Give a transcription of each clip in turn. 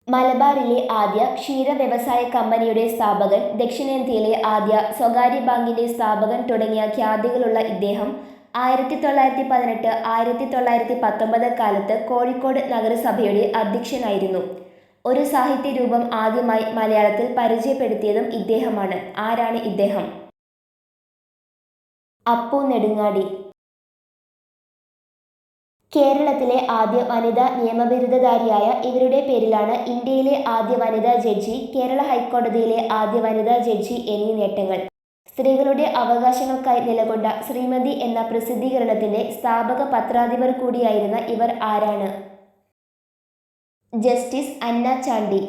മലബാറിലെ ആദ്യ ക്ഷീര വ്യവസായ കമ്പനിയുടെ സ്ഥാപകൻ, ദക്ഷിണേന്ത്യയിലെ ആദ്യ സ്വകാര്യ ബാങ്കിന്റെ സ്ഥാപകൻ തുടങ്ങിയ ഖ്യാതികളുള്ള ഇദ്ദേഹം 1918 1919 കാലത്ത് കോഴിക്കോട് നഗരസഭയുടെ അധ്യക്ഷനായിരുന്നു. ഒരു സാഹിത്യരൂപം ആദ്യമായി മലയാളത്തിൽ പരിചയപ്പെടുത്തിയതും ഇദ്ദേഹമാണ്. ആരാണ് ഇദ്ദേഹം? അപ്പു നെടുങ്ങാടി. കേരളത്തിലെ ആദ്യ വനിതാ നിയമബിരുദധാരിയായ ഇവരുടെ പേരിലാണ് ഇന്ത്യയിലെ ആദ്യ വനിതാ ജഡ്ജി, കേരള ഹൈക്കോടതിയിലെ ആദ്യ വനിതാ ജഡ്ജി എന്നീ നേട്ടങ്ങൾ. സ്ത്രീകളുടെ അവകാശങ്ങൾക്കായി നിലകൊണ്ട ശ്രീമതി എന്ന പ്രസിദ്ധീകരണത്തിന്റെ സ്ഥാപക പത്രാധിപർ കൂടിയായിരുന്ന ഇവർ ആരാണ്? ജസ്റ്റിസ് അന്ന ചാണ്ടി.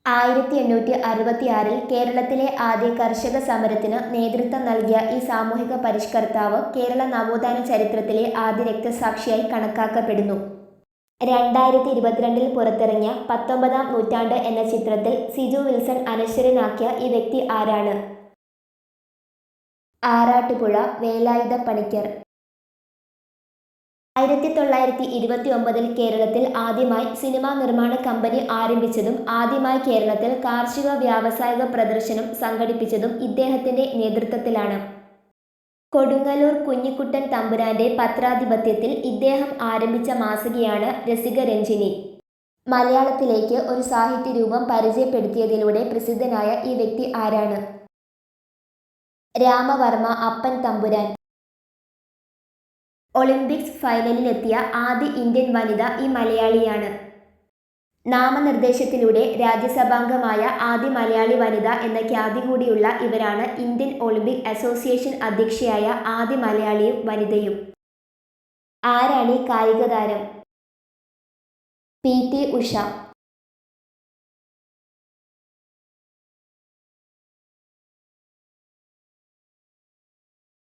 1866 കേരളത്തിലെ ആദ്യ കർഷക സമരത്തിന് നേതൃത്വം നൽകിയ ഈ സാമൂഹിക പരിഷ്കർത്താവ് കേരള നവോത്ഥാന ചരിത്രത്തിലെ ആദ്യ രക്തസാക്ഷിയായി കണക്കാക്കപ്പെടുന്നു. 2022 പുറത്തിറങ്ങിയ 19-ാം നൂറ്റാണ്ട് എന്ന ചിത്രത്തിൽ സിജു വിൽസൺ അനശ്വരനാക്കിയ ഈ വ്യക്തി ആരാണ്? ആറാട്ടുപുഴ വേലായുധ പണിക്കർ. 1929 കേരളത്തിൽ ആദ്യമായി സിനിമാ നിർമ്മാണ കമ്പനി ആരംഭിച്ചതും ആദ്യമായി കേരളത്തിൽ കാർഷിക വ്യാവസായിക പ്രദർശനം സംഘടിപ്പിച്ചതും ഇദ്ദേഹത്തിന്റെ നേതൃത്വത്തിലാണ്. കൊടുങ്ങല്ലൂർ കുഞ്ഞിക്കുട്ടൻ തമ്പുരാന്റെ പത്രാധിപത്യത്തിൽ ഇദ്ദേഹം ആരംഭിച്ച മാസികയാണ് രസികരഞ്ജിനി. മലയാളത്തിലേക്ക് ഒരു സാഹിത്യരൂപം പരിചയപ്പെടുത്തിയതിലൂടെ പ്രസിദ്ധനായ ഈ വ്യക്തി ആരാണ്? രാമവർമ്മ അപ്പൻ തമ്പുരാൻ. ഒളിമ്പിക്സ് ഫൈനലിലെത്തിയ ആദ്യ ഇന്ത്യൻ വനിത ഈ മലയാളിയാണ്. നാമനിർദ്ദേശത്തിലൂടെ രാജ്യസഭാംഗമായ ആദ്യ മലയാളി വനിത എന്ന ഖ്യാതി കൂടിയുള്ള ഇവരാണ് ഇന്ത്യൻ ഒളിമ്പിക് അസോസിയേഷൻ അധ്യക്ഷയായ ആദ്യ മലയാളിയും വനിതയും. ആരാണ് ഈ കായിക താരം? പി.ടി. ഉഷ.